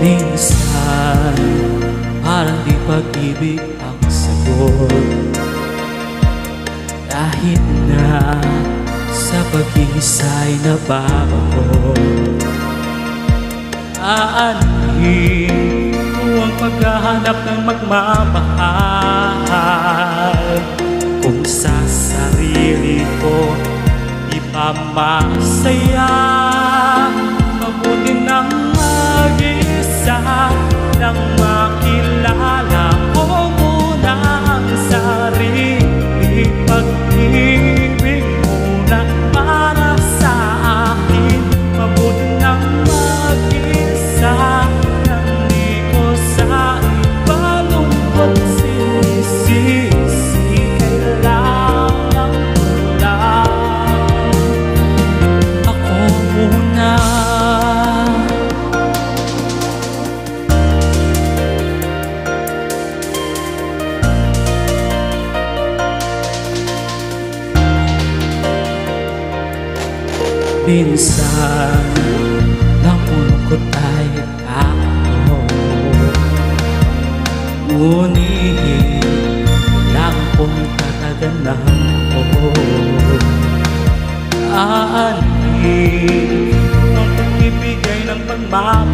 Minsan, parang di pag-ibig ang sagot. Kahit na sa pag-iisa'y nababago, aanhin ko ang paghahanap ng magmamahal. Kung sa sarili ko di pa masaya, mabuti nang mag-isa nang makilala ko muna ang sarili. Pag-ibig muna para sa akin, mabuti nang mag-isa nang di ko sa iba lungkot sinisisi. Kailangan ko lang ako muna. Minsan lang lungkot ay ako, ngunit lang kong tataganan ko. Aanhin ang pagbibigay ng pagmamahal.